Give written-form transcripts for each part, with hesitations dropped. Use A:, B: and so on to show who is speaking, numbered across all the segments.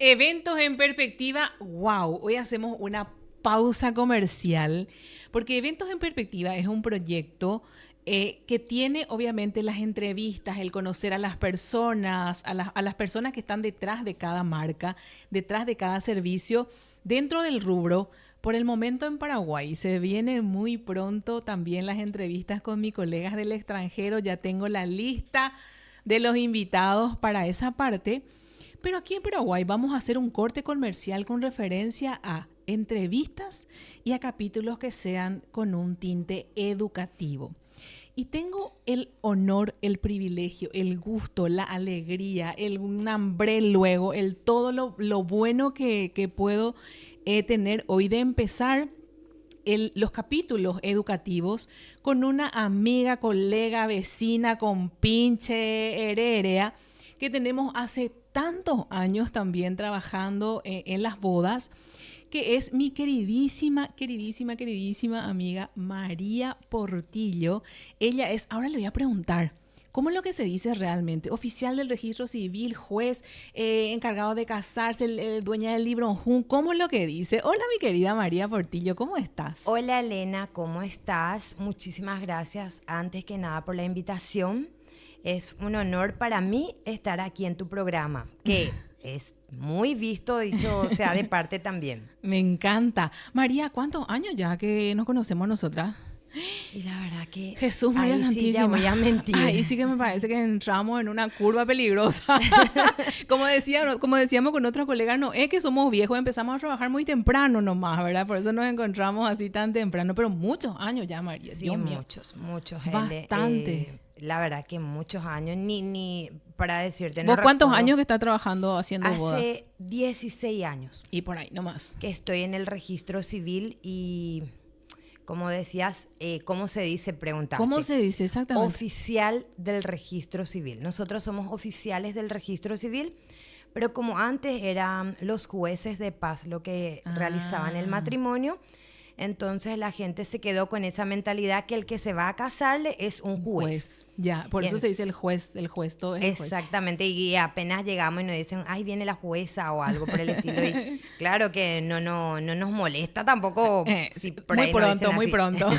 A: Eventos en perspectiva, wow, hoy hacemos una pausa comercial, porque Eventos en Perspectiva es un proyecto que tiene obviamente las entrevistas, el conocer a las personas, a las personas que están detrás de cada marca, detrás de cada servicio, dentro del rubro. Por el momento en Paraguay, se viene muy pronto también las entrevistas con mis colegas del extranjero, ya tengo la lista de los invitados para esa parte. Pero aquí en Paraguay vamos a hacer un corte comercial con referencia a entrevistas y a capítulos que sean con un tinte educativo. Y tengo el honor, el privilegio, el gusto, la alegría, un hambre luego, el todo lo bueno que puedo tener hoy de empezar los capítulos educativos con una amiga, colega, vecina, compinche, heredera, que tenemos hace tantos años también trabajando en las bodas, que es mi queridísima amiga María Portillo. Ella es, ahora le voy a preguntar, ¿cómo es lo que se dice realmente? Oficial del registro civil, juez, encargado de casarse, dueña del libro Jun, ¿cómo es lo que dice? Hola, mi querida María Portillo, ¿cómo estás?
B: Hola Elena, ¿cómo estás? Muchísimas gracias antes que nada por la invitación. Es un honor para mí estar aquí en tu programa, que es muy visto, dicho sea de parte también.
A: Me encanta. María, ¿cuántos años ya que nos conocemos nosotras?
B: Y la verdad que
A: Jesús, María
B: ahí
A: Santísima.
B: sí ya voy a mentir.
A: Ahí sí que me parece que entramos en una curva peligrosa. Como decíamos con otros colegas, no es que somos viejos, empezamos a trabajar muy temprano nomás, ¿verdad? Por eso nos encontramos así tan temprano, pero muchos años ya, María.
B: Sí,
A: Dios mío.
B: muchos.
A: Bastante.
B: La verdad que muchos años, ni para decirte.
A: ¿Vos
B: No
A: cuántos
B: recuerdo.
A: años que estás trabajando haciendo bodas?
B: Hace 16 años
A: Y por ahí nomás.
B: que estoy en el registro civil y, como decías, ¿cómo se dice? Preguntaste.
A: ¿Cómo se dice exactamente?
B: Oficial del registro civil. Nosotros somos oficiales del registro civil, pero como antes eran los jueces de paz lo que realizaban el matrimonio, entonces la gente se quedó con esa mentalidad que el que se va a casarle es un juez.
A: Ya, por eso se dice el juez, todo es el juez.
B: Exactamente, y apenas llegamos y nos dicen, ay, viene la jueza o algo por el estilo. Y claro que no nos molesta tampoco. Si por
A: muy
B: ahí nos
A: pronto,
B: dicen
A: muy
B: así.
A: pronto.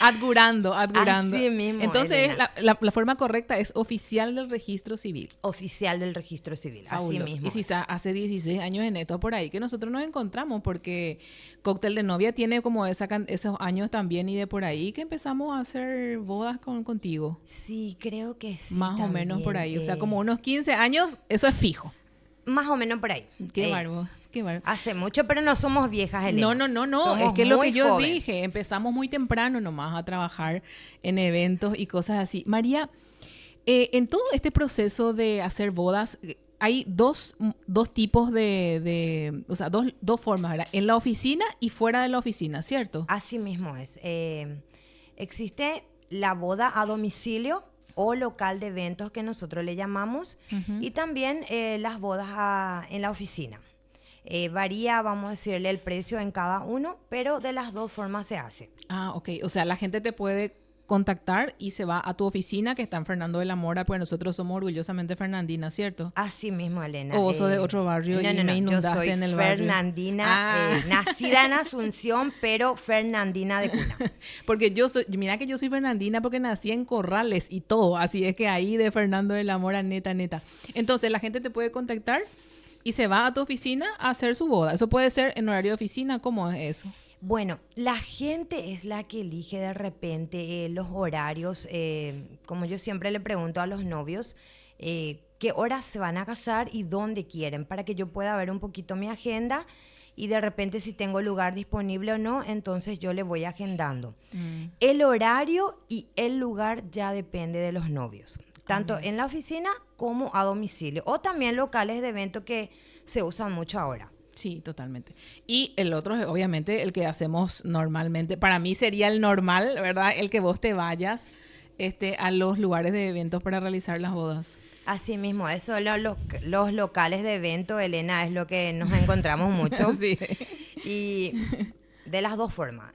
A: Adgurando.
B: Así mismo,
A: Entonces,
B: Elena.
A: la forma correcta es oficial del registro civil.
B: Oficial del registro civil,
A: Fabuloso.
B: así mismo.
A: Y si está hace 16 años en esto por ahí que nosotros nos encontramos, porque Cóctel de Novia tiene como esos años también y de por ahí que empezamos a hacer bodas contigo.
B: Sí, creo que sí.
A: Más
B: también,
A: o menos por ahí. O sea, como unos 15 años, eso es fijo.
B: Más o menos por ahí.
A: Qué bárbaro. Qué bárbaro.
B: Hace mucho, pero no somos viejas, Elena.
A: No.
B: Somos
A: Es que lo que
B: muy
A: yo
B: jóvenes.
A: dije, empezamos muy temprano nomás a trabajar en eventos y cosas así. María, en todo este proceso de hacer bodas, hay dos tipos o sea, dos formas, ¿verdad? En la oficina y fuera de la oficina, ¿cierto?
B: Así mismo es. Existe la boda a domicilio o local de eventos que nosotros le llamamos, y también las bodas en la oficina. Varía, vamos a decirle, el precio en cada uno, pero de las dos formas se hace.
A: Ah, ok. O sea, la gente te puede contactar y se va a tu oficina que está en Fernando de la Mora, pues nosotros somos orgullosamente fernandinas, ¿cierto?
B: Así mismo, Elena.
A: O vos sos de otro barrio y me inundaste
B: yo soy
A: en el barrio.
B: fernandina, nacida en Asunción, pero fernandina de cuna.
A: Porque mira que yo soy fernandina porque nací en Corrales y todo, así es que ahí de Fernando de la Mora, neta. Entonces la gente te puede contactar y se va a tu oficina a hacer su boda. Eso puede ser en horario de oficina, ¿cómo es eso?
B: Bueno, la gente es la que elige de repente los horarios. Como yo siempre le pregunto a los novios, qué horas se van a casar y dónde quieren, para que yo pueda ver un poquito mi agenda y de repente si tengo lugar disponible o no, entonces yo le voy agendando. El horario y el lugar ya depende de los novios, tanto en la oficina como a domicilio, o también locales de evento que se usan mucho ahora.
A: Sí, totalmente. Y el otro es obviamente el que hacemos normalmente. Para mí sería el normal, ¿verdad? El que vos te vayas a los lugares de eventos para realizar las bodas.
B: Así mismo, eso, los locales de evento, Elena, es lo que nos encontramos mucho.
A: Sí.
B: Y de las dos formas.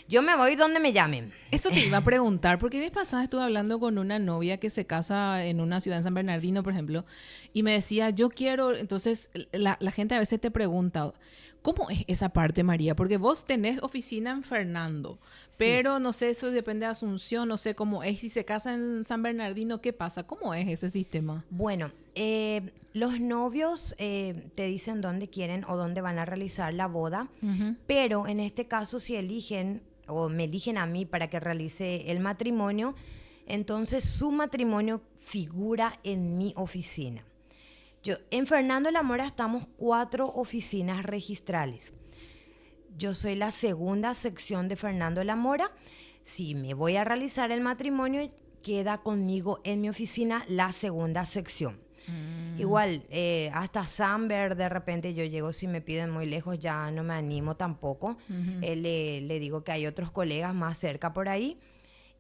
B: Yo me voy donde me llamen.
A: Eso te iba a preguntar, porque vez pasada estuve hablando con una novia que se casa en una ciudad en San Bernardino, por ejemplo, y me decía, yo quiero, entonces la gente a veces te pregunta, ¿cómo es esa parte, María? Porque vos tenés oficina en Fernando,
B: Sí.
A: pero no sé, eso depende de Asunción, no sé cómo es. Si se casa en San Bernardino, ¿qué pasa? ¿Cómo es ese sistema?
B: Bueno, los novios te dicen dónde quieren o dónde van a realizar la boda, pero en este caso si eligen o me eligen a mí para que realice el matrimonio, entonces su matrimonio figura en mi oficina. En Fernando de la Mora estamos 4 oficinas registrales. Yo soy la segunda sección de Fernando de la Mora. Si me voy a realizar el matrimonio, queda conmigo en mi oficina la segunda sección. Igual, hasta Samber, de repente yo llego, si me piden muy lejos, ya no me animo tampoco. Le digo que hay otros colegas más cerca por ahí.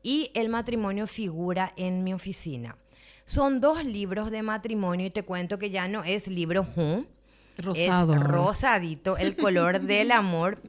B: Y el matrimonio figura en mi oficina. Son 2 libros de matrimonio y te cuento que ya no es libro
A: Rosado.
B: es rosadito, el color del amor,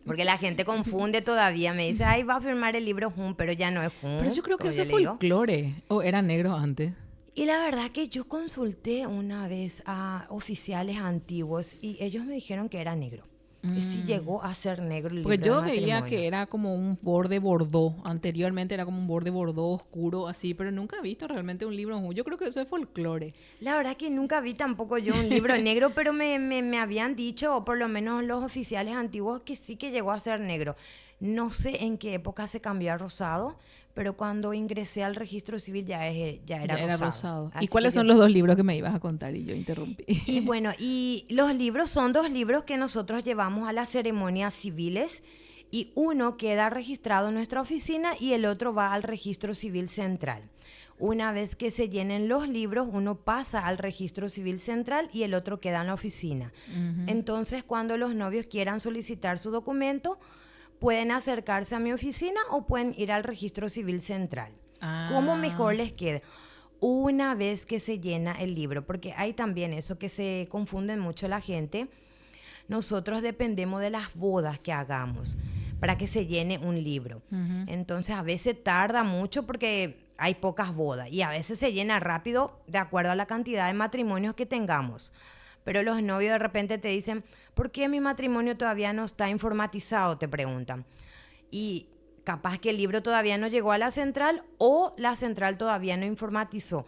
B: porque la gente confunde todavía, me dice, ay, va a firmar el libro pero ya no es
A: Pero yo creo que
B: como
A: eso
B: yo
A: es
B: le digo.
A: folclore, o era negro antes.
B: Y la verdad que yo consulté una vez a oficiales antiguos y ellos me dijeron que era negro, que sí llegó a ser negro el
A: Porque
B: libro
A: yo
B: de
A: veía
B: matrimonio.
A: que era como un borde bordó. Anteriormente era como un borde bordó oscuro, así, pero nunca he visto realmente un libro. Yo creo que eso es folclore.
B: La verdad que nunca vi tampoco yo un libro negro, pero me habían dicho, o por lo menos los oficiales antiguos, que sí que llegó a ser negro. No sé en qué época se cambió a rosado, pero cuando ingresé al registro civil ya era
A: Ya era
B: rosado.
A: rosado. ¿Y
B: Así
A: cuáles
B: que yo-
A: son los 2 libros que me ibas a contar? Y yo interrumpí.
B: Y bueno, y los libros son 2 libros que nosotros llevamos a las ceremonias civiles y uno queda registrado en nuestra oficina y el otro va al registro civil central. Una vez que se llenen los libros, uno pasa al registro civil central y el otro queda en la oficina. Entonces, cuando los novios quieran solicitar su documento, pueden acercarse a mi oficina o pueden ir al registro civil central. Como mejor les quede. Una vez que se llena el libro, porque hay también eso que se confunde mucho la gente, nosotros dependemos de las bodas que hagamos para que se llene un libro. Entonces a veces tarda mucho porque hay pocas bodas y a veces se llena rápido de acuerdo a la cantidad de matrimonios que tengamos. Pero los novios de repente te dicen, ¿por qué mi matrimonio todavía no está informatizado? Te preguntan. Y capaz que el libro todavía no llegó a la central o la central todavía no informatizó.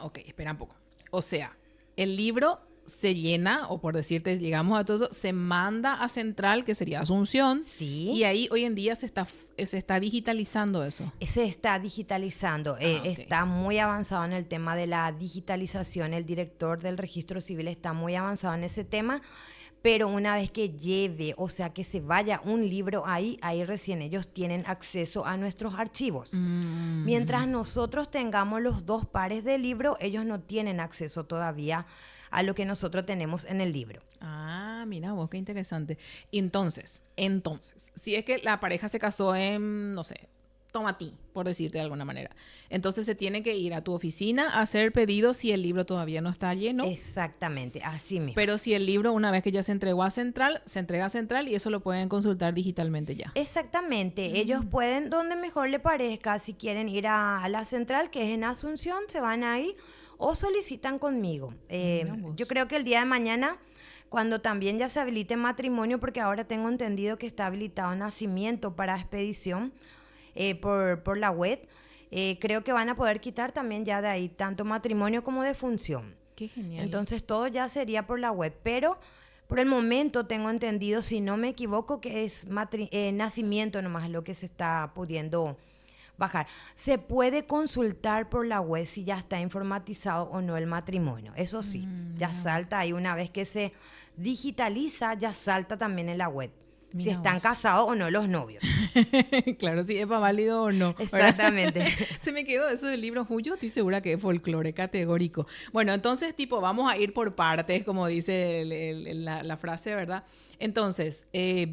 A: Ok, espera un poco. O sea, el libro se llena, o por decirte, llegamos a todo eso, se manda a central, que sería Asunción.
B: Sí.
A: Y ahí hoy en día se está digitalizando eso.
B: Se está digitalizando,
A: Ok.
B: está muy avanzado en el tema de la digitalización. El director del registro civil está muy avanzado en ese tema, pero una vez que lleve, o sea, que se vaya un libro ahí recién ellos tienen acceso a nuestros archivos. Mientras nosotros tengamos los 2 pares de libro, ellos no tienen acceso todavía a lo que nosotros tenemos en el libro.
A: Mira vos, qué interesante. Entonces, si es que la pareja se casó en, no sé, Tomatí, por decirte de alguna manera, entonces se tiene que ir a tu oficina a hacer pedido si el libro todavía no está lleno.
B: Exactamente, así mismo.
A: Pero si el libro, una vez que ya se entregó a central, se entrega a central y eso lo pueden consultar digitalmente ya.
B: Exactamente, ellos pueden, donde mejor le parezca, si quieren ir a la central, que es en Asunción, se van ahí o solicitan conmigo.
A: Mira vos.
B: Yo creo que el día de mañana, cuando también ya se habilite matrimonio, porque ahora tengo entendido que está habilitado nacimiento para expedición por la web, creo que van a poder quitar también ya de ahí tanto matrimonio como defunción.
A: Qué genial.
B: Entonces todo ya sería por la web, pero por el momento tengo entendido, si no me equivoco, que es nacimiento nomás lo que se está pudiendo bajar. Se puede consultar por la web si ya está informatizado o no el matrimonio. Eso sí, ya salta ahí una vez que se digitaliza, ya salta también en la web. Si
A: Mira
B: están
A: vos.
B: casados o no los novios.
A: Claro, si es válido o no. ¿verdad?
B: Exactamente.
A: Se me quedó eso del libro. Yo estoy segura que es folclore categórico. Bueno, entonces, tipo, vamos a ir por partes, como dice la frase, ¿verdad? Entonces,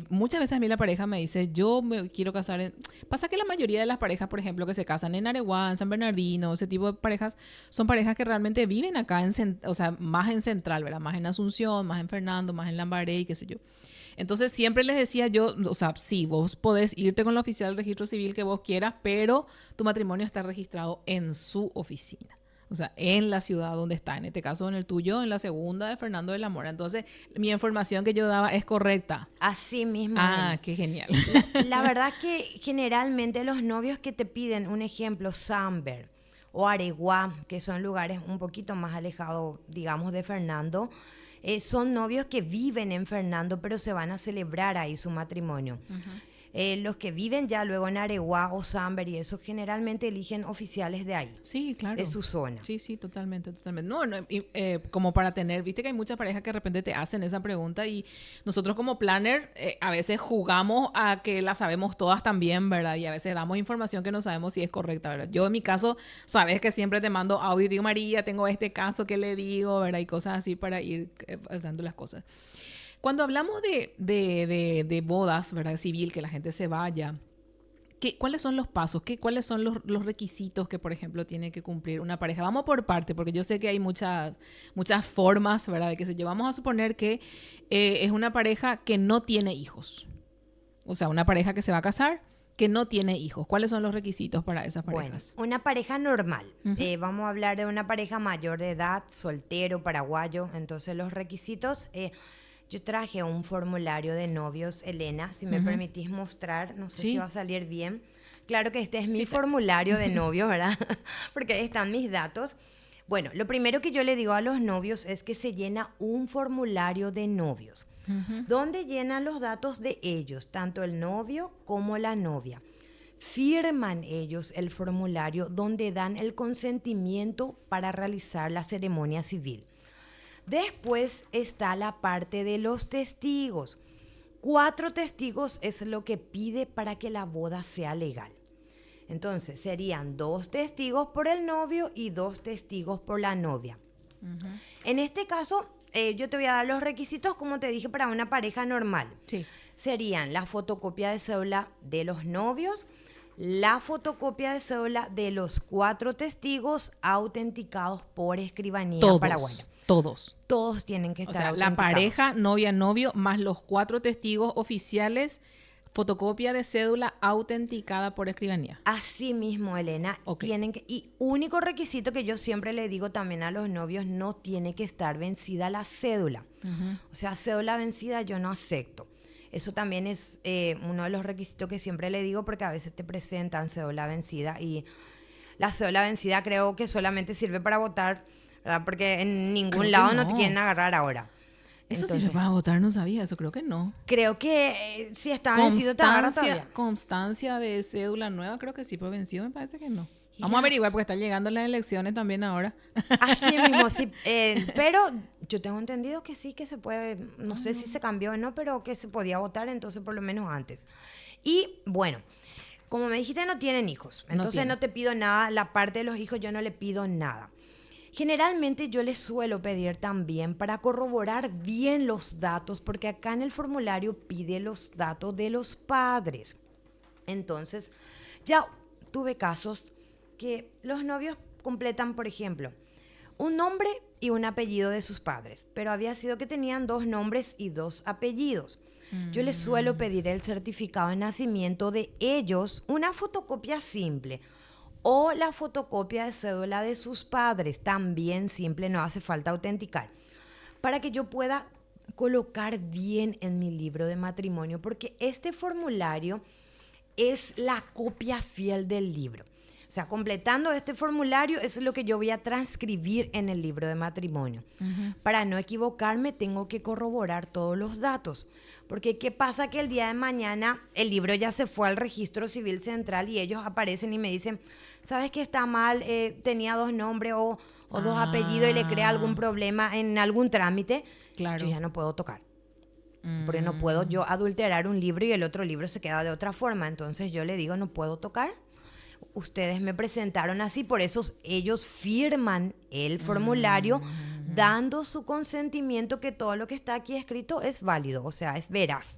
A: muchas veces a mí la pareja me dice, yo me quiero casar en... Pasa que la mayoría de las parejas, por ejemplo, que se casan en Areguá, en San Bernardino, ese tipo de parejas, son parejas que realmente viven acá, o sea, más en Central, ¿verdad? Más en Asunción, más en Fernando, más en Lambaré y qué sé yo. Entonces siempre les decía yo, o sea, sí, vos podés irte con la oficial del registro civil que vos quieras, pero tu matrimonio está registrado en su oficina. O sea, en la ciudad donde está. En este caso, en el tuyo, en la segunda de Fernando de la Mora. Entonces, mi información que yo daba es correcta.
B: Así mismo.
A: Ah, qué genial.
B: La verdad que generalmente los novios que te piden, un ejemplo, Samber o Areguá, que son lugares un poquito más alejados, digamos, de Fernando, son novios que viven en Fernando, pero se van a celebrar ahí su matrimonio. Los que viven ya luego en Areguá o Samber y eso generalmente eligen oficiales de ahí.
A: Sí, claro.
B: De su zona.
A: Sí, sí, totalmente, totalmente. No, como para tener, viste que hay muchas parejas que de repente te hacen esa pregunta y nosotros como planner a veces jugamos a que la sabemos todas también, ¿verdad? Y a veces damos información que no sabemos si es correcta, ¿verdad? Yo en mi caso, sabes que siempre te mando audio y digo, María, tengo este caso, ¿qué le digo? ¿Verdad? Y cosas así para ir pasando las cosas. Cuando hablamos de bodas, ¿verdad? Civil, que la gente se vaya, ¿cuáles son los pasos? ¿Cuáles son los requisitos que, por ejemplo, tiene que cumplir una pareja? Vamos por parte, porque yo sé que hay muchas formas, ¿verdad? De que se vamos a suponer que es una pareja que no tiene hijos. O sea, una pareja que se va a casar que no tiene hijos. ¿Cuáles son los requisitos para esas parejas?
B: Bueno, una pareja normal. Vamos a hablar de una pareja mayor de edad, soltero, paraguayo. Entonces, los requisitos... yo traje un formulario de novios, Elena, si me permitís mostrar, no sé si va a salir bien. Claro que este es mi formulario de novios, ¿verdad? Porque ahí están mis datos. Bueno, lo primero que yo le digo a los novios es que se llena un formulario de novios, donde llenan los datos de ellos, tanto el novio como la novia. Firman ellos el formulario donde dan el consentimiento para realizar la ceremonia civil. Después está la parte de los testigos. 4 testigos es lo que pide para que la boda sea legal. Entonces, serían 2 testigos por el novio y 2 testigos por la novia. En este caso, yo te voy a dar los requisitos, como te dije, para una pareja normal.
A: Sí.
B: Serían la fotocopia de cédula de los novios, la fotocopia de cédula de los 4 testigos autenticados por escribanía paraguaya. Todos tienen que estar
A: autenticados. O sea, la pareja, novia, novio, más los 4 testigos oficiales, fotocopia de cédula autenticada por escribanía.
B: Así mismo, Elena.
A: Okay.
B: Y único requisito que yo siempre le digo también a los novios, no tiene que estar vencida la cédula. O sea, cédula vencida yo no acepto. Eso también es uno de los requisitos que siempre le digo, porque a veces te presentan cédula vencida y la cédula vencida creo que solamente sirve para votar, ¿verdad? Porque en ningún lado no te quieren agarrar ahora.
A: Eso sirve para votar, no sabía eso, creo que no.
B: Creo que si está vencido te agarra todavía.
A: Constancia de cédula nueva, creo que sí, pero vencido me parece que no. Vamos a averiguar porque están llegando las elecciones también ahora.
B: Así mismo, sí. Pero yo tengo entendido que sí que se puede, no sé si se cambió o no, pero que se podía votar entonces por lo menos antes. Y bueno, como me dijiste, no tienen hijos. Entonces no te pido nada. La parte de los hijos yo no le pido nada. Generalmente yo les suelo pedir también para corroborar bien los datos, porque acá en el formulario pide los datos de los padres. Entonces, ya tuve casos que los novios completan, por ejemplo, un nombre y un apellido de sus padres, pero había sido que tenían 2 nombres y 2 apellidos. Yo les suelo pedir el certificado de nacimiento de ellos, una fotocopia simple, o la fotocopia de cédula de sus padres, también simple, no hace falta autenticar, para que yo pueda colocar bien en mi libro de matrimonio, porque este formulario es la copia fiel del libro. O sea, completando este formulario, eso es lo que yo voy a transcribir en el libro de matrimonio. Para no equivocarme, tengo que corroborar todos los datos. Porque ¿qué pasa? Que el día de mañana el libro ya se fue al registro civil central y ellos aparecen y me dicen, ¿sabes qué está mal? Tenía 2 nombres o 2 apellidos y le crea algún problema en algún trámite. Claro. Yo ya no puedo tocar. Porque no puedo yo adulterar un libro y el otro libro se queda de otra forma. Entonces yo le digo, no puedo tocar. Ustedes me presentaron así, por eso ellos firman el formulario dando su consentimiento que todo lo que está aquí escrito es válido, o sea, es veraz.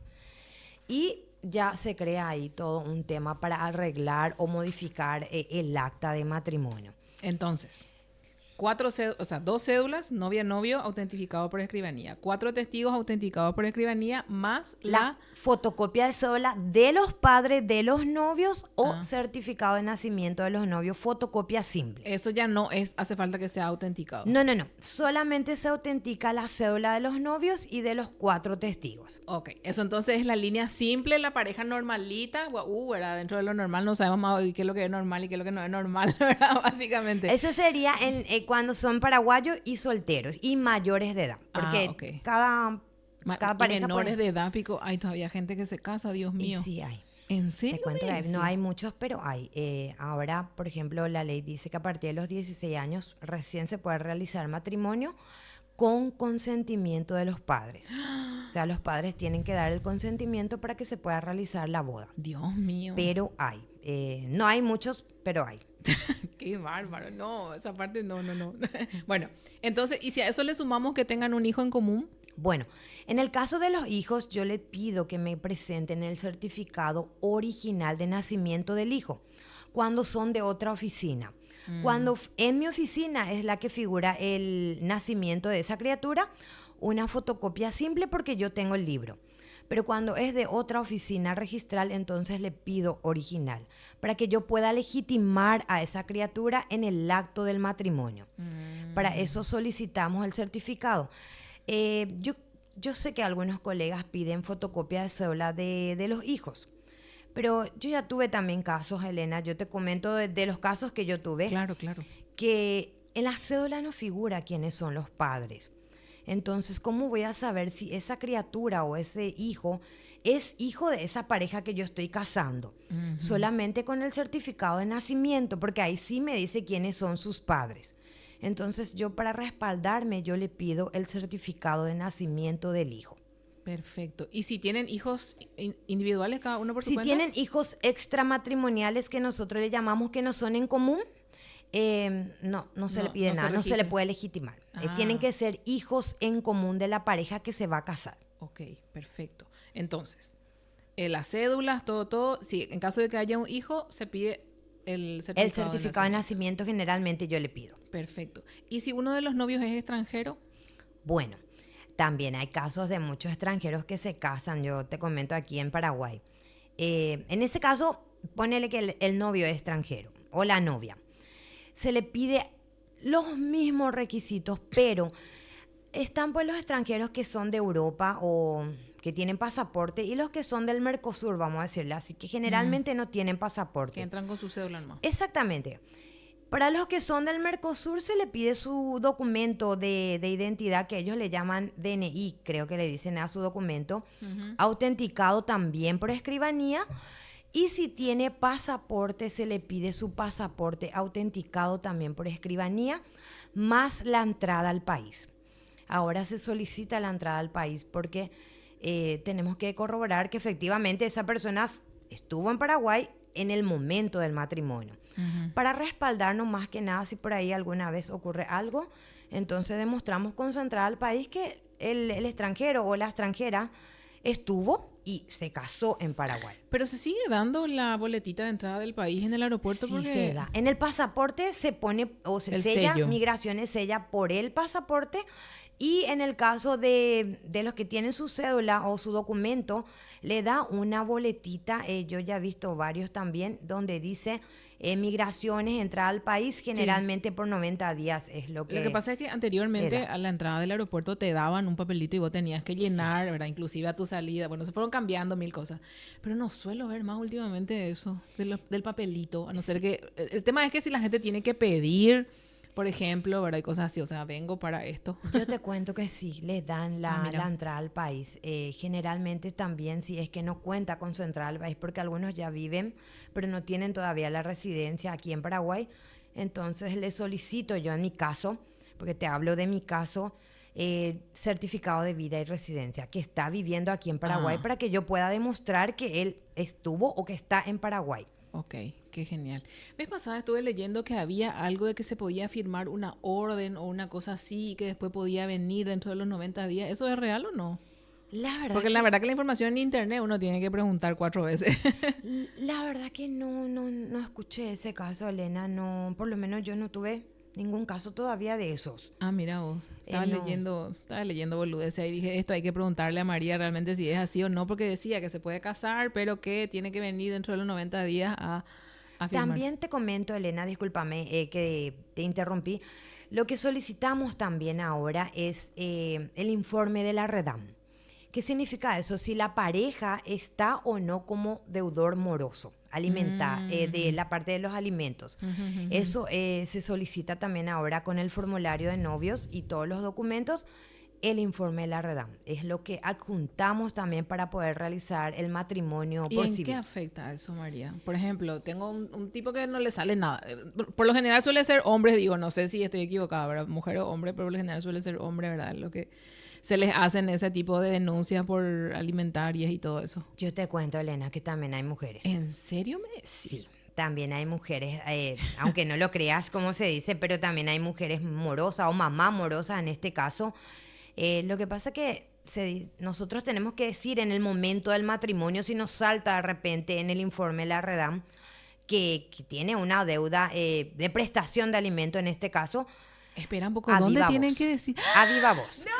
B: Y ya se crea ahí todo un tema para arreglar o modificar el acta de matrimonio.
A: Entonces, O sea, 2 cédulas, novia, novio, autentificado por escribanía. 4 testigos autenticados por escribanía, más
B: La fotocopia de cédula de los padres de los novios o certificado de nacimiento de los novios, fotocopia simple.
A: Eso ya no hace falta que sea autenticado.
B: No. Solamente se autentica la cédula de los novios y de los 4 testigos.
A: Ok, eso entonces es la línea simple, la pareja normalita, ¿verdad? Dentro de lo normal no sabemos más qué es lo que es normal y qué es lo que no es normal, ¿verdad? Básicamente.
B: Eso sería cuando son paraguayos y solteros y mayores de edad. Porque cada pareja...
A: menores de edad, pico. Hay todavía gente que se casa, Dios mío.
B: Y sí hay.
A: ¿En serio?
B: Te cuento que no hay muchos, pero hay. Ahora, por ejemplo, la ley dice que a partir de los 16 años recién se puede realizar matrimonio con consentimiento de los padres. O sea, los padres tienen que dar el consentimiento para que se pueda realizar la boda.
A: Dios mío.
B: Pero hay. No hay muchos, pero hay.
A: Qué bárbaro. No, esa parte no. Bueno, entonces, ¿y si a eso le sumamos que tengan un hijo en común?
B: Bueno, en el caso de los hijos, yo le pido que me presenten el certificado original de nacimiento del hijo cuando son de otra oficina. Cuando en mi oficina es la que figura el nacimiento de esa criatura, una fotocopia simple porque yo tengo el libro. Pero cuando es de otra oficina registral, entonces le pido original para que yo pueda legitimar a esa criatura en el acto del matrimonio. Para eso solicitamos el certificado. Yo sé que algunos colegas piden fotocopia de cédula de los hijos, pero yo ya tuve también casos, Elena, yo te comento de los casos que yo tuve.
A: Claro.
B: Que en la cédula no figura quiénes son los padres. Entonces, ¿cómo voy a saber si esa criatura o ese hijo es hijo de esa pareja que yo estoy casando? Solamente con el certificado de nacimiento, porque ahí sí me dice quiénes son sus padres. Entonces, yo para respaldarme, yo le pido el certificado de nacimiento del hijo.
A: Perfecto. ¿Y si tienen hijos individuales, cada uno por su cuenta?
B: Si tienen hijos extramatrimoniales que nosotros le llamamos que no son en común, no se le pide nada, no se le puede legitimar. Tienen que ser hijos en común de la pareja que se va a casar.
A: Ok, perfecto. Entonces, las cédulas, todo. Si en caso de que haya un hijo, se pide el certificado
B: de nacimiento generalmente yo le pido.
A: Perfecto. ¿Y si uno de los novios es extranjero?
B: Bueno, también hay casos de muchos extranjeros que se casan. Yo te comento aquí en Paraguay. En ese caso, ponele que el novio es extranjero o la novia. Se le pide los mismos requisitos, pero están pues los extranjeros que son de Europa o que tienen pasaporte y los que son del Mercosur, vamos a decirle así, que generalmente no tienen pasaporte.
A: Que entran con su cédula nomás.
B: Exactamente. Para los que son del Mercosur se le pide su documento de identidad, que ellos le llaman DNI, creo que le dicen a su documento, autenticado también por escribanía. Y si tiene pasaporte, se le pide su pasaporte autenticado también por escribanía, más la entrada al país. Ahora se solicita la entrada al país porque tenemos que corroborar que efectivamente esa persona estuvo en Paraguay en el momento del matrimonio. Para respaldarnos más que nada, si por ahí alguna vez ocurre algo, entonces demostramos con su entrada al país que el extranjero o la extranjera estuvo y se casó en Paraguay.
A: Pero se sigue dando la boletita de entrada del país en el aeropuerto.
B: Sí,
A: porque
B: se da. En el pasaporte se pone o se sella,
A: sello.
B: Migraciones sella por el pasaporte, y en el caso de los que tienen su cédula o su documento, le da una boletita, yo ya he visto varios también, donde dice migraciones, entrada al país, generalmente por 90 días es lo que...
A: Lo que pasa es que anteriormente a la entrada del aeropuerto te daban un papelito y vos tenías que llenar, ¿verdad? Inclusive a tu salida. Bueno, se fueron cambiando mil cosas. Pero no suelo ver más últimamente eso, del papelito. A no ser que... El tema es que si la gente tiene que pedir, por ejemplo, ¿verdad? Hay cosas así, o sea, vengo para esto.
B: Yo te cuento que sí, les dan la entrada al país. Generalmente también si es que no cuenta con su entrada al país, porque algunos ya viven, pero no tienen todavía la residencia aquí en Paraguay. Entonces les solicito yo en mi caso, porque te hablo de mi caso, certificado de vida y residencia, que está viviendo aquí en Paraguay, para que yo pueda demostrar que él estuvo o que está en Paraguay.
A: Ok, qué genial. Vez pasada estuve leyendo que había algo de que se podía firmar una orden o una cosa así y que después podía venir dentro de los 90 días. ¿Eso es real o no? Porque la verdad que la información en internet uno tiene que preguntar 4 veces.
B: La verdad que no escuché ese caso, Elena. No, por lo menos yo no tuve ningún caso todavía de esos.
A: Ah, mira vos.
B: No.
A: Estaba leyendo boludeces y dije, esto hay que preguntarle a María realmente si es así o no, porque decía que se puede casar, pero que tiene que venir dentro de los 90 días a firmar.
B: También te comento, Elena, discúlpame que te interrumpí. Lo que solicitamos también ahora es el informe de la Redam. ¿Qué significa eso? Si la pareja está o no como deudor moroso, de la parte de los alimentos. Eso se solicita también ahora con el formulario de novios y todos los documentos, el informe de la Redam. Es lo que adjuntamos también para poder realizar el matrimonio
A: ¿Y
B: por
A: en
B: civil.
A: qué afecta eso, María? Por ejemplo, tengo un tipo que no le sale nada. Por lo general suele ser hombre, digo, no sé si estoy equivocada, ¿verdad? Mujer o hombre, pero por lo general suele ser hombre, ¿verdad? Lo que se les hacen ese tipo de denuncias por alimentarias y todo eso.
B: Yo te cuento, Elena, que también hay mujeres.
A: ¿En serio me decís?
B: Sí, también hay mujeres, aunque no lo creas como se dice, pero también hay mujeres morosas o mamá morosa en este caso. Lo que pasa que nosotros tenemos que decir en el momento del matrimonio, si nos salta de repente en el informe de la Redam, que tiene una deuda de prestación de alimento en este caso.
A: Espera un poco,
B: A
A: ¿dónde
B: viva
A: tienen
B: voz.
A: que decir?
B: A viva voz.
A: ¡No!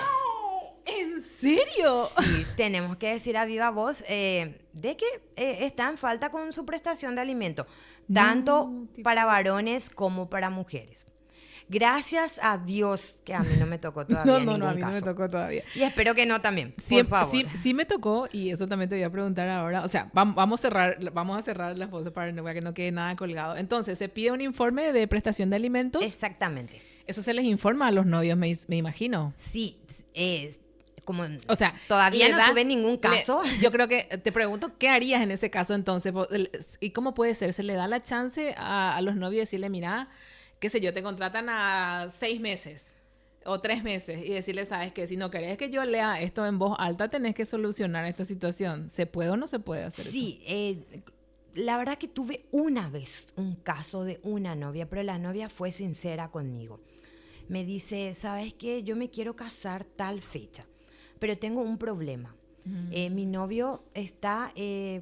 A: ¿En serio?
B: Sí, tenemos que decir a viva voz de que está en falta con su prestación de alimento, tanto
A: No, tipo-
B: para varones como para mujeres. Gracias a Dios que a mí no me tocó todavía
A: No,
B: ningún
A: a mí
B: caso.
A: no me tocó todavía.
B: Y espero que no también,
A: Sí,
B: por favor.
A: sí me tocó, y eso también te voy a preguntar ahora. O sea, vamos a cerrar las voces para que no quede nada colgado. Entonces, se pide un informe de prestación de alimentos.
B: Exactamente.
A: Eso se les informa a los novios, me imagino.
B: Sí, como
A: O sea,
B: todavía
A: le
B: no
A: das-
B: tuve ningún caso.
A: yo creo que te pregunto, ¿qué harías en ese caso entonces? ¿Y cómo puede ser? ¿Se le da la chance a los novios de decirle, mira, qué sé yo, te contratan a 6 meses o 3 meses y decirle, sabes que si no querés que yo lea esto en voz alta, tenés que solucionar esta situación? ¿Se puede o no se puede hacer eso?
B: Sí, la verdad que tuve una vez un caso de una novia, pero la novia fue sincera conmigo. Me dice, ¿sabes qué? Yo me quiero casar tal fecha, pero tengo un problema. Mi novio está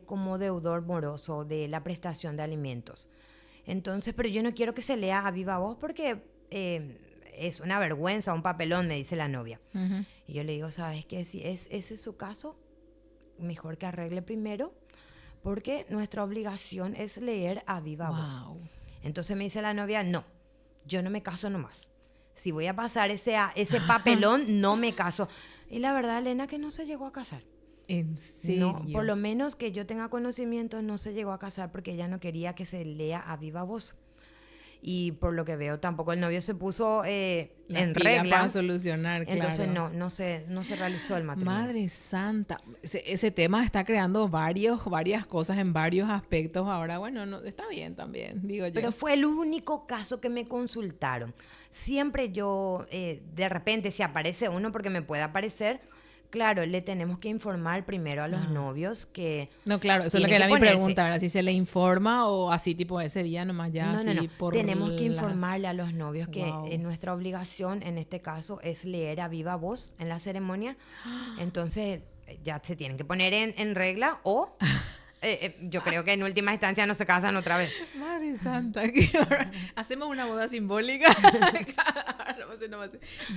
B: como deudor moroso de la prestación de alimentos. Entonces, pero yo no quiero que se lea a viva voz porque es una vergüenza, un papelón, me dice la novia.
A: Ujú.
B: Y yo le digo, ¿sabes qué? Si ese es su caso, mejor que arregle primero, porque nuestra obligación es leer a viva voz.
A: Wow.
B: Entonces me dice la novia, no, yo no me caso nomás. Si voy a pasar ese papelón, no me caso. Y la verdad, Elena, que no se llegó a casar.
A: ¿En serio?
B: No, por lo menos que yo tenga conocimiento, no se llegó a casar porque ella no quería que se lea a viva voz. Y por lo que veo, tampoco el novio se puso
A: Las
B: en
A: pilas
B: regla.
A: para solucionar, claro.
B: Entonces no se realizó el matrimonio.
A: Madre santa, ese tema está creando varias cosas en varios aspectos. Ahora, bueno, no, está bien también, digo yo.
B: Pero fue el único caso que me consultaron. Siempre yo, de repente, si aparece uno, porque me puede aparecer, claro, le tenemos que informar primero a los novios que...
A: No, claro, eso es lo que
B: tienen
A: era mi
B: ponerse.
A: pregunta, ¿verdad? Si se le informa o así tipo ese día nomás ya, así
B: No.
A: por
B: Tenemos que
A: la-
B: informarle a los novios que
A: Wow.
B: nuestra obligación en este caso es leer a viva voz en la ceremonia. Entonces ya se tienen que poner en regla o yo creo que en última instancia no se casan otra vez.
A: Madre santa, hacemos una boda simbólica.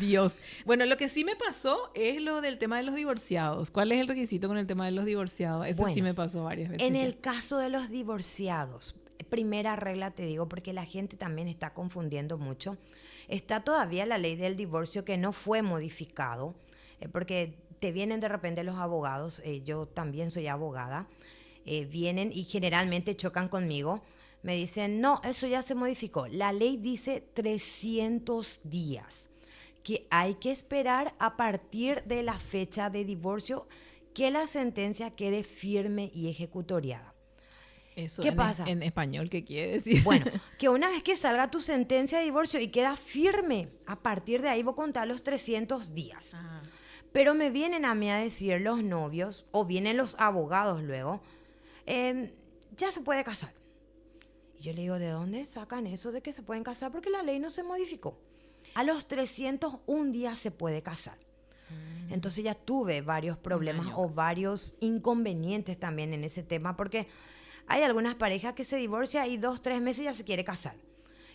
A: Dios. Bueno, lo que sí me pasó es lo del tema de los divorciados. ¿Cuál es el requisito con el tema de los divorciados? Eso sí
B: Bueno,
A: me pasó varias veces.
B: En
A: ya.
B: el caso de los divorciados, primera regla te digo, porque la gente también está confundiendo mucho, está todavía la ley del divorcio que no fue modificado, porque te vienen de repente los abogados, yo también soy abogada, vienen y generalmente chocan conmigo, me dicen, no, eso ya se modificó, la ley dice 300 días, que hay que esperar a partir de la fecha de divorcio que la sentencia quede firme y ejecutoriada.
A: Eso
B: ¿Qué
A: en,
B: pasa?
A: En español, ¿qué quiere decir?
B: Bueno, que una vez que salga tu sentencia de divorcio y queda firme, a partir de ahí vos contás los 300 días.
A: Ah.
B: Pero me vienen a mí a decir los novios, o vienen los abogados luego, ya se puede casar. Y yo le digo, ¿de dónde sacan eso de que se pueden casar? Porque la ley no se modificó. A los 301 días se puede casar. Entonces ya tuve varios problemas o varios inconvenientes también en ese tema, porque hay algunas parejas que se divorcian y 2, 3 meses ya se quiere casar.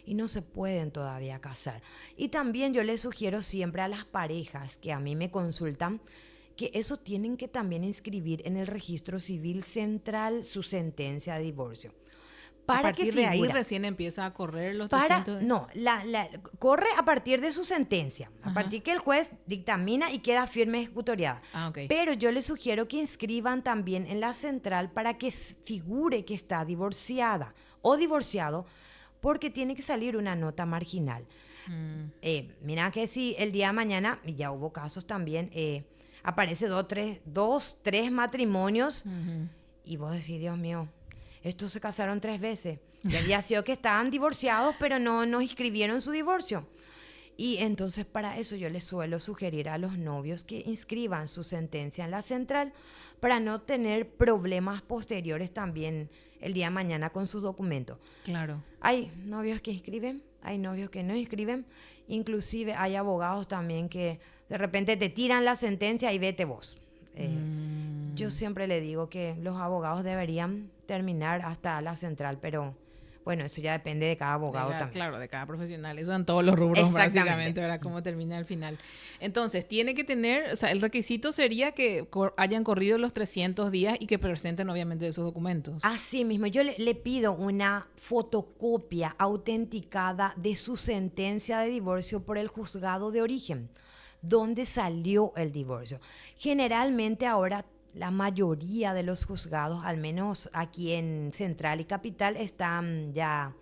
B: y no se pueden todavía casar. Y también yo les sugiero siempre a las parejas que a mí me consultan que eso tienen que también inscribir en el registro civil central su sentencia de divorcio.
A: A partir de ahí recién empieza a correr los 300 días.
B: No, corre a partir de su sentencia, a partir que el juez dictamina y queda firme ejecutoriada.
A: Okay.
B: Pero yo les sugiero que inscriban también en la central para que figure que está divorciada o divorciado, porque tiene que salir una nota marginal. Mira que si el día de mañana, y ya hubo casos también, aparece tres matrimonios y vos decís, Dios mío, estos se casaron 3 veces. Y había sido que estaban divorciados, pero no inscribieron su divorcio. Y entonces para eso yo les suelo sugerir a los novios que inscriban su sentencia en la central para no tener problemas posteriores también el día de mañana con sus documentos.
A: Claro.
B: Hay novios que inscriben, hay novios que no inscriben. Inclusive hay abogados también que de repente te tiran la sentencia y vete vos. Yo siempre le digo que los abogados deberían terminar hasta la central, pero bueno, eso ya depende de cada abogado también.
A: Claro, de cada profesional. Eso en todos los rubros básicamente, ¿verdad? Cómo termina al final. Entonces, tiene que tener, o sea, el requisito sería que hayan corrido los 300 días y que presenten obviamente esos documentos.
B: Así mismo, yo le pido una fotocopia autenticada de su sentencia de divorcio por el juzgado de origen, donde salió el divorcio. Generalmente ahora la mayoría de los juzgados, al menos aquí en Central y Capital, están ya,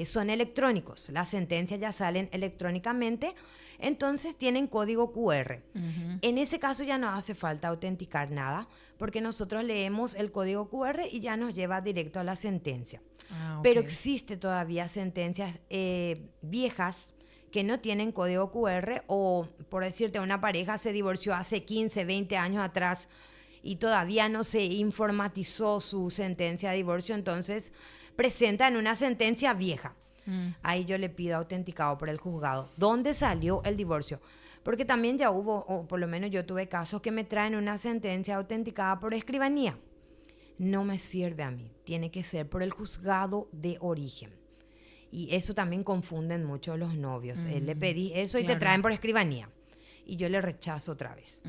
B: son electrónicos. Las sentencias ya salen electrónicamente, entonces tienen código QR. En ese caso ya no hace falta autenticar nada, porque nosotros leemos el código QR y ya nos lleva directo a la sentencia.
A: Okay.
B: Pero existe todavía sentencias viejas que no tienen código QR, o por decirte, una pareja se divorció hace 15, 20 años atrás y todavía no se informatizó su sentencia de divorcio, entonces presentan una sentencia vieja. Ahí yo le pido autenticado por el juzgado. ¿Dónde salió el divorcio? Porque también ya hubo, o por lo menos yo tuve casos que me traen una sentencia autenticada por escribanía. No me sirve a mí, tiene que ser por el juzgado de origen. Y eso también confunden mucho los novios. Le pedí eso y te traen por escribanía. Y yo le rechazo otra vez.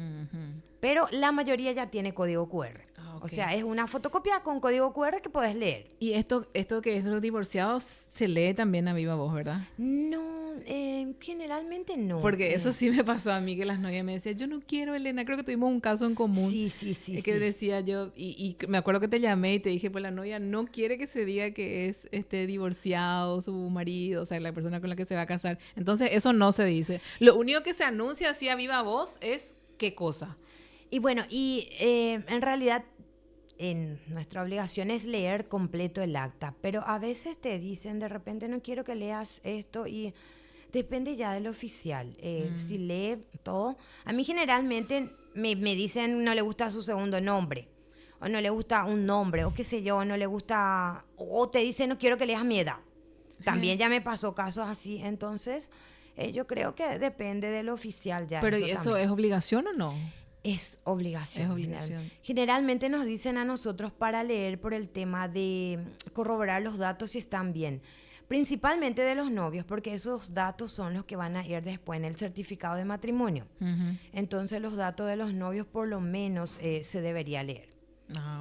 B: Pero la mayoría ya tiene código QR. Okay. O sea, es una fotocopia con código QR que puedes leer.
A: Y esto que es de los divorciados se lee también a viva voz, ¿verdad?
B: No, generalmente no.
A: Porque eso sí me pasó a mí, que las novias me decían, yo no quiero, Elena. Creo que tuvimos un caso en común.
B: Sí.
A: Que decía yo, y me acuerdo que te llamé y te dije, pues la novia no quiere que se diga que es divorciado su marido, o sea, la persona con la que se va a casar. Entonces, eso no se dice. Lo único que se anuncia así a viva voz es ¿qué cosa?
B: Y bueno, en realidad nuestra obligación es leer completo el acta, pero a veces te dicen, de repente no quiero que leas esto, y depende ya del oficial. Si lee todo, a mí generalmente me dicen no le gusta su segundo nombre, o no le gusta un nombre, o qué sé yo, no le gusta, o te dicen no quiero que leas mi edad. También ya me pasó casos así, entonces yo creo que depende del oficial ya.
A: ¿Pero eso es obligación o no?
B: Es obligación.
A: Es obligación.
B: Generalmente nos dicen a nosotros para leer por el tema de corroborar los datos si están bien. Principalmente de los novios, porque esos datos son los que van a ir después en el certificado de matrimonio. Entonces los datos de los novios por lo menos se debería leer.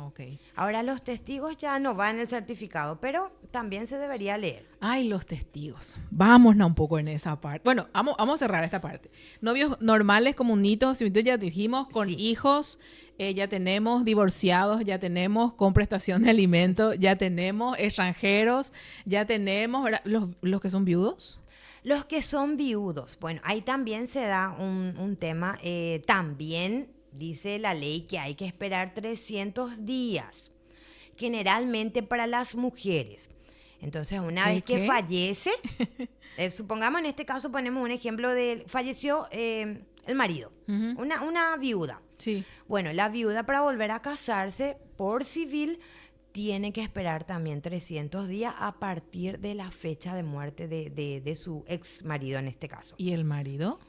A: Ok.
B: Ahora los testigos ya no van en el certificado, pero también se debería leer.
A: Ay, los testigos. Vámonos un poco en esa parte. Bueno, vamos a cerrar esta parte. Novios normales, comunitos, ya dijimos, con hijos, ya tenemos divorciados, ya tenemos con prestación de alimentos, ya tenemos extranjeros, ya tenemos los que son viudos.
B: Los que son viudos, bueno, ahí también se da un tema, también dice la ley que hay que esperar 300 días, generalmente para las mujeres. Entonces, una vez que fallece, supongamos en este caso ponemos un ejemplo de falleció el marido, una viuda.
A: Sí.
B: Bueno, la viuda para volver a casarse por civil tiene que esperar también 300 días a partir de la fecha de muerte de su ex marido en este caso.
A: ¿Y el marido?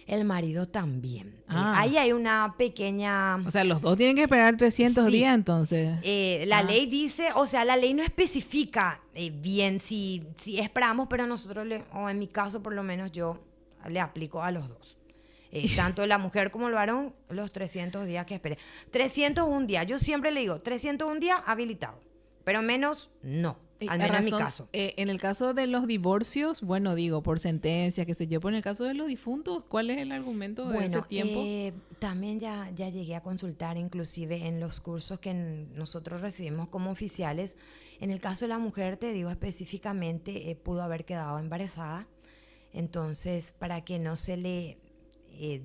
B: El marido también.
A: Ah.
B: Ahí hay una pequeña...
A: O sea, los dos tienen que esperar 300
B: Sí.
A: días entonces.
B: La ley dice, o sea, la ley no especifica bien si esperamos, pero nosotros, o en mi caso por lo menos yo le aplico a los dos. Tanto la mujer como el varón, los 300 días que espere. 301 días, yo siempre le digo, 301 días habilitado, pero menos no. Al menos en mi caso.
A: En el caso de los divorcios, bueno, digo, por sentencia, qué sé yo, pero en el caso de los difuntos, ¿cuál es el argumento de ese tiempo?
B: También ya llegué a consultar, inclusive en los cursos que nosotros recibimos como oficiales. En el caso de la mujer, te digo específicamente, pudo haber quedado embarazada. Entonces, para que no se le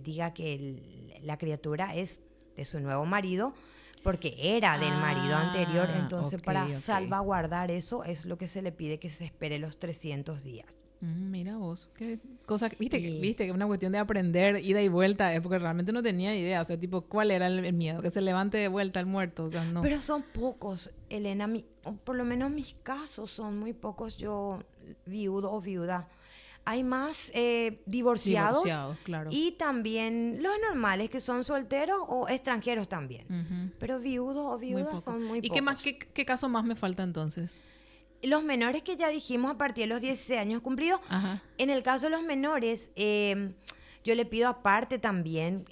B: diga que la criatura es de su nuevo marido, porque era del marido anterior, entonces para salvaguardar eso es lo que se le pide, que se espere los 300 días.
A: Mira vos, qué cosa, viste que es una cuestión de aprender ida y vuelta, porque realmente no tenía idea, o sea, tipo, ¿cuál era el miedo? Que se levante de vuelta el muerto, o sea, no.
B: Pero son pocos, Elena, o por lo menos mis casos son muy pocos, yo viudo o viuda. Hay más divorciados,
A: claro.
B: Y también los normales que son solteros o extranjeros también.
A: Uh-huh.
B: Pero viudos o viudas son muy pocos.
A: ¿Y qué caso más me falta entonces?
B: Los menores que ya dijimos a partir de los 16 años cumplidos.
A: Ajá.
B: En el caso de los menores, yo le pido aparte también,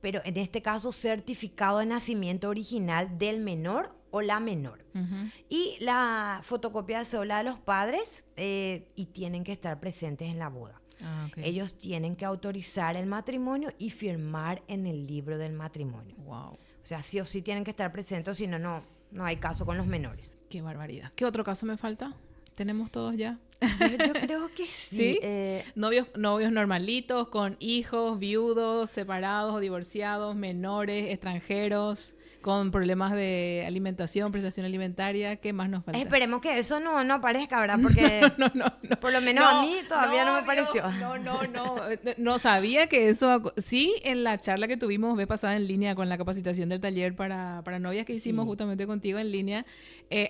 B: pero en este caso certificado de nacimiento original del menor o la menor.
A: Uh-huh.
B: Y la fotocopia de cédula de los padres y tienen que estar presentes en la boda.
A: Okay.
B: Ellos tienen que autorizar el matrimonio y firmar en el libro del matrimonio.
A: Wow.
B: O sea, sí o sí tienen que estar presentes, si no, no hay caso con los menores.
A: Qué barbaridad. ¿Qué otro caso me falta? ¿Tenemos todos ya?
B: Yo creo que sí.
A: ¿Sí? Novios normalitos, con hijos, viudos, separados o divorciados, menores, extranjeros, con problemas de alimentación, prestación alimentaria. ¿Qué más nos falta?
B: Esperemos que eso no aparezca, ¿verdad? Porque
A: no.
B: por lo menos a mí todavía no me pareció.
A: No sabía que eso... Sí, en la charla que tuvimos vez pasada en línea con la capacitación del taller para novias que hicimos justamente contigo en línea,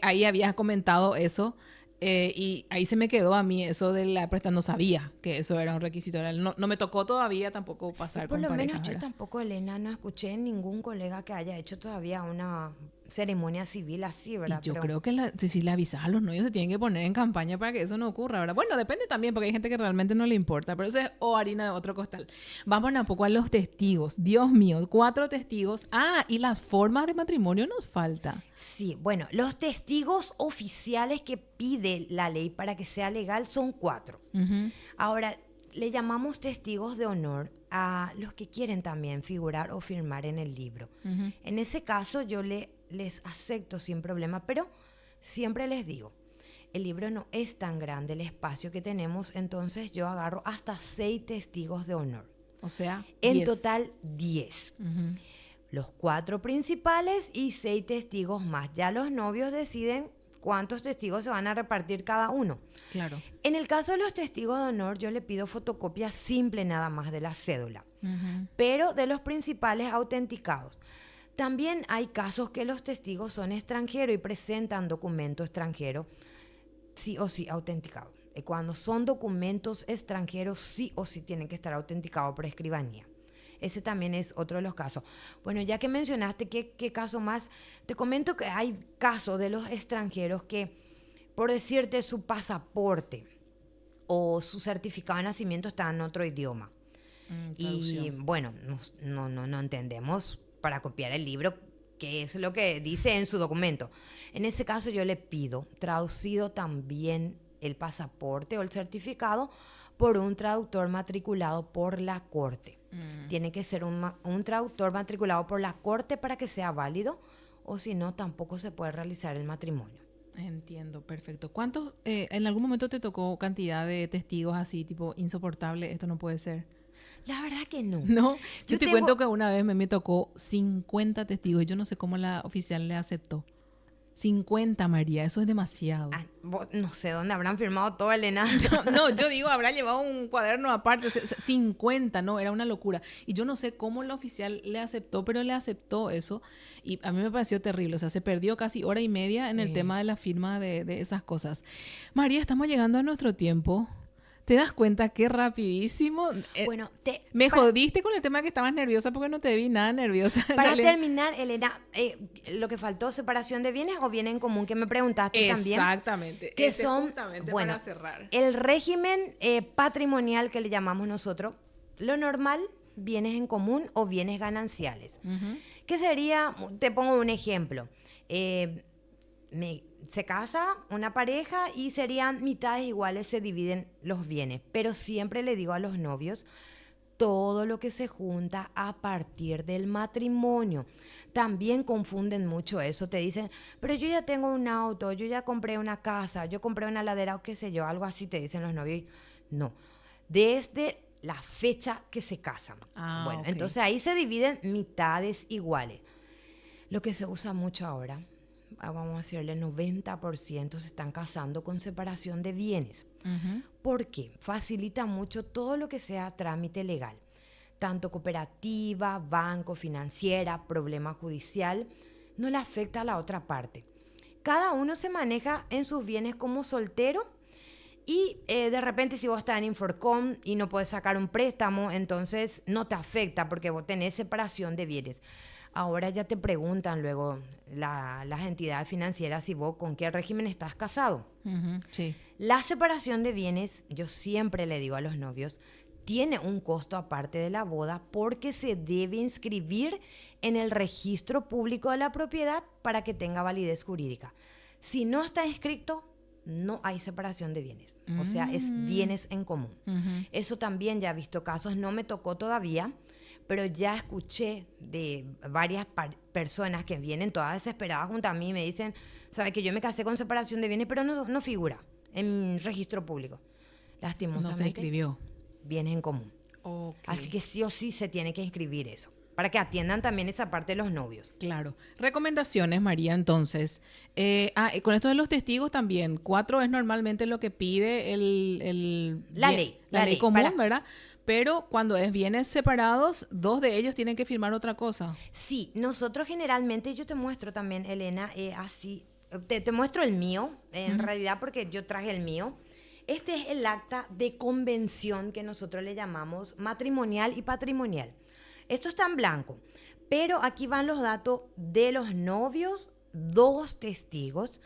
A: ahí habías comentado eso. Y ahí se me quedó a mí eso de la presta, no sabía que eso era un requisito. No me tocó todavía tampoco pasar con pareja.
B: Por lo menos yo tampoco, Elena, no escuché ningún colega que haya hecho todavía una ceremonia civil así, ¿verdad?
A: Y yo creo que si le avisas a los novios se tienen que poner en campaña para que eso no ocurra, ¿verdad? Bueno, depende también porque hay gente que realmente no le importa, pero eso es harina de otro costal. Vamos un poco a los testigos. Dios mío, 4 testigos. Y las formas de matrimonio nos falta.
B: Sí, bueno, los testigos oficiales que pide la ley para que sea legal son 4.
A: Uh-huh.
B: Ahora, le llamamos testigos de honor a los que quieren también figurar o firmar en el libro.
A: Uh-huh.
B: En ese caso yo les acepto sin problema, pero siempre les digo, el libro no es tan grande el espacio que tenemos, entonces yo agarro hasta 6 testigos de honor.
A: O sea,
B: en
A: 10.
B: total 10.
A: Uh-huh.
B: Los 4 principales y 6 testigos más. Ya los novios deciden cuántos testigos se van a repartir cada uno.
A: Claro.
B: En el caso de los testigos de honor, yo le pido fotocopia simple nada más de la cédula,
A: Uh-huh.
B: pero de los principales autenticados. También hay casos que los testigos son extranjeros y presentan documento extranjero, sí o sí autenticado. Cuando son documentos extranjeros, sí o sí tienen que estar autenticados por escribanía. Ese también es otro de los casos. Bueno, ya que mencionaste qué caso más, te comento que hay casos de los extranjeros que, por decirte, su pasaporte o su certificado de nacimiento está en otro idioma. Y bueno, no entendemos para copiar el libro qué es lo que dice en su documento. En ese caso yo le pido traducido también el pasaporte o el certificado por un traductor matriculado por la corte. Tiene que ser un traductor matriculado por la corte para que sea válido, o si no, tampoco se puede realizar el matrimonio.
A: Entiendo, perfecto. ¿Cuántos, en algún momento te tocó cantidad de testigos así, tipo, insoportable, esto no puede ser?
B: La verdad que no.
A: No, yo te cuento que una vez me tocó 50 testigos y yo no sé cómo la oficial le aceptó. 50, María, eso es demasiado.
B: No sé dónde habrán firmado todo, Elena.
A: No, yo digo, habrán llevado un cuaderno aparte. 50, no, era una locura. Y yo no sé cómo la oficial le aceptó, pero le aceptó eso. Y a mí me pareció terrible. O sea, se perdió casi hora y media en el tema de la firma de esas cosas. María, estamos llegando a nuestro tiempo. ¿Te das cuenta qué rapidísimo?
B: Bueno,
A: Me jodiste con el tema que estabas nerviosa porque no te vi nada nerviosa.
B: para terminar, Elena, lo que faltó, separación de bienes o bien en común, que me preguntaste también.
A: Exactamente.
B: Que
A: Ese
B: son,
A: justamente
B: bueno,
A: para cerrar.
B: el régimen patrimonial que le llamamos nosotros, lo normal, bienes en común o bienes gananciales. Que sería, te pongo un ejemplo, se casa una pareja y serían mitades iguales, se dividen los bienes, pero siempre le digo a los novios, todo lo que se junta a partir del matrimonio. También confunden mucho eso, te dicen, pero yo ya tengo un auto, yo ya compré una casa, yo compré una ladera o qué sé yo, algo así te dicen los novios. No, desde la fecha que se casan. Bueno,
A: okay.
B: Entonces ahí se dividen mitades iguales. Lo que se usa mucho ahora, vamos a decirle, el 90% se están casando con separación de bienes. ¿Por qué? Facilita mucho todo lo que sea trámite legal, tanto cooperativa, banco, financiera, problema judicial, no le afecta a la otra parte. Cada uno se maneja en sus bienes como soltero y de repente si vos estás en Inforcom y no podés sacar un préstamo, entonces no te afecta porque vos tenés separación de bienes. Ahora ya te preguntan luego las entidades financieras si vos con qué régimen estás casado.
A: Sí.
B: La separación de bienes, yo siempre le digo a los novios, tiene un costo aparte de la boda porque se debe inscribir en el registro público de la propiedad para que tenga validez jurídica. Si no está inscrito, no hay separación de bienes. O sea, es bienes en común. Eso también ya he visto casos, no me tocó todavía, pero ya escuché de varias personas que vienen todas desesperadas junto a mí y me dicen, ¿sabe que yo me casé con separación de bienes, pero no figura en registro público? Lastimosamente.
A: No se inscribió.
B: Bienes en común.
A: Okay.
B: Así que sí o sí se tiene que inscribir eso, para que atiendan también esa parte de los novios.
A: Claro. Recomendaciones, María, entonces. Con esto de los testigos también, 4 es normalmente lo que pide
B: la ley
A: común, ¿verdad? Pero cuando es bienes separados, 2 de ellos tienen que firmar otra cosa.
B: Sí, nosotros generalmente, yo te muestro también, Elena, así, te muestro el mío, en realidad porque yo traje el mío. Este es el acta de convención que nosotros le llamamos matrimonial y patrimonial. Esto está en blanco, pero aquí van los datos de los novios, 2 testigos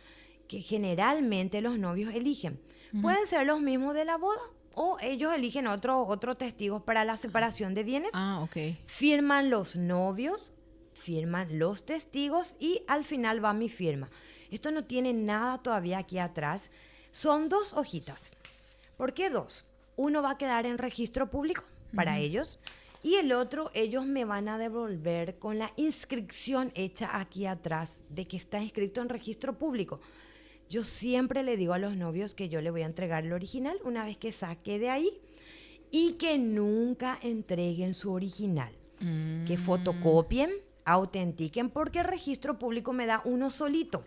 B: que generalmente los novios eligen. Pueden ser los mismos de la boda o ellos eligen otro testigos para la separación de bienes.
A: Ok.
B: Firman los novios, firman los testigos y al final va mi firma. Esto no tiene nada todavía aquí atrás. Son 2 hojitas. ¿Por qué 2? Uno va a quedar en registro público para ellos y el otro ellos me van a devolver con la inscripción hecha aquí atrás de que está inscrito en registro público. Yo siempre le digo a los novios que yo le voy a entregar el original una vez que saque de ahí y que nunca entreguen su original. Que fotocopien, autentiquen, porque el registro público me da uno solito.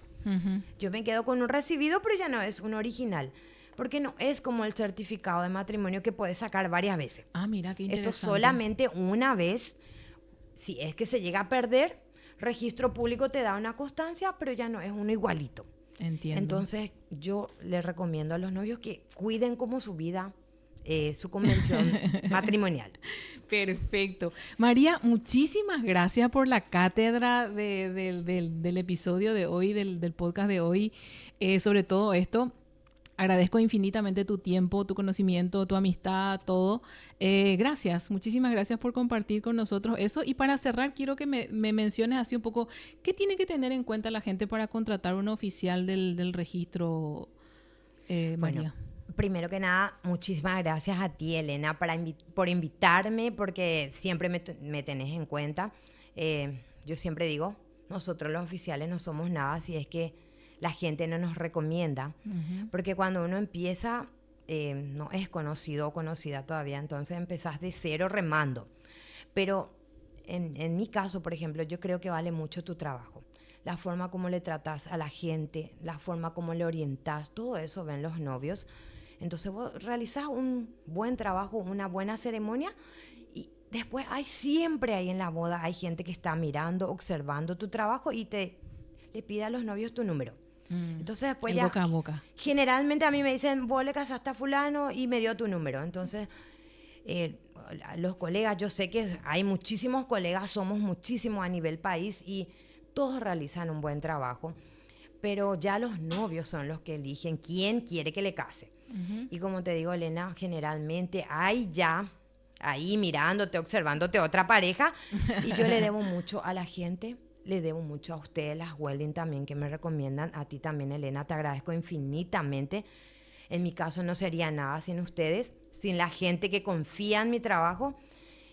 B: Yo me quedo con un recibido, pero ya no es un original. Porque no es como el certificado de matrimonio que puedes sacar varias veces.
A: Mira, qué interesante.
B: Esto solamente una vez. Si es que se llega a perder, registro público te da una constancia, pero ya no es uno igualito.
A: Entiendo.
B: Entonces, yo les recomiendo a los novios que cuiden como su vida, su convención matrimonial.
A: Perfecto. María, muchísimas gracias por la cátedra del episodio de hoy, del podcast de hoy, sobre todo esto. Agradezco infinitamente tu tiempo, tu conocimiento, tu amistad, todo. Gracias, muchísimas gracias por compartir con nosotros eso. Y para cerrar, quiero que me menciones así un poco, ¿qué tiene que tener en cuenta la gente para contratar un oficial del registro, María?
B: Bueno, primero que nada, muchísimas gracias a ti, Elena, por invitarme, porque siempre me tenés en cuenta. Yo siempre digo, nosotros los oficiales no somos nada si es que la gente no nos recomienda, porque cuando uno empieza, no es conocido o conocida todavía, entonces empezás de cero remando. Pero en mi caso, por ejemplo, yo creo que vale mucho tu trabajo. La forma como le tratas a la gente, la forma como le orientas, todo eso ven los novios. Entonces vos realizás un buen trabajo, una buena ceremonia y después siempre hay en la boda, hay gente que está mirando, observando tu trabajo y le pide a los novios tu número. Entonces después
A: el
B: ya...
A: boca a boca.
B: Generalmente a mí me dicen, vos le casaste a fulano y me dio tu número. Entonces, los colegas, yo sé que hay muchísimos colegas, somos muchísimos a nivel país y todos realizan un buen trabajo, pero ya los novios son los que eligen quién quiere que le case. Y como te digo, Elena, generalmente hay ya ahí mirándote, observándote otra pareja, y yo le debo mucho a la gente. Le debo mucho a ustedes, las wedding también, que me recomiendan. A ti también, Elena, te agradezco infinitamente. En mi caso no sería nada sin ustedes, sin la gente que confía en mi trabajo.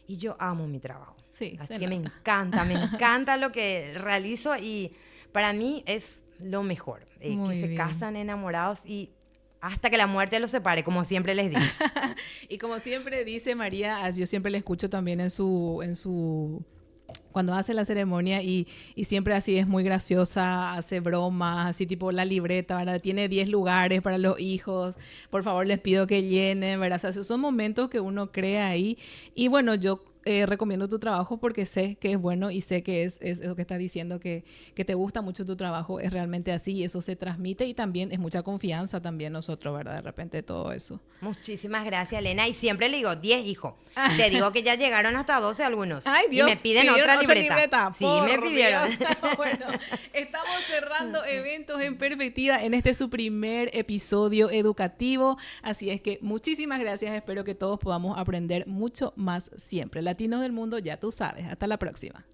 B: Y yo amo mi trabajo.
A: Sí,
B: así que me encanta lo que realizo. Y para mí es lo mejor. Que se casan enamorados y hasta que la muerte los separe, como siempre les digo.
A: Y como siempre dice María, yo siempre le escucho también en su cuando hace la ceremonia y siempre así es muy graciosa, hace bromas, así tipo la libreta, ¿verdad? Tiene 10 lugares para los hijos, por favor les pido que llenen, ¿verdad? O sea, son momentos que uno crea ahí y bueno, yo recomiendo tu trabajo porque sé que es bueno y sé que es lo que estás diciendo, que te gusta mucho tu trabajo, es realmente así y eso se transmite y también es mucha confianza también nosotros, ¿verdad? De repente todo eso.
B: Muchísimas gracias, Elena. Y siempre le digo 10 hijos. Te digo que ya llegaron hasta 12 algunos.
A: Ay, Dios,
B: y me piden otra libreta. Sí, me pidieron.
A: Bueno, estamos cerrando Eventos en Perspectiva en este su primer episodio educativo. Así es que muchísimas gracias. Espero que todos podamos aprender mucho más siempre. Latinos del mundo, ya tú sabes. Hasta la próxima.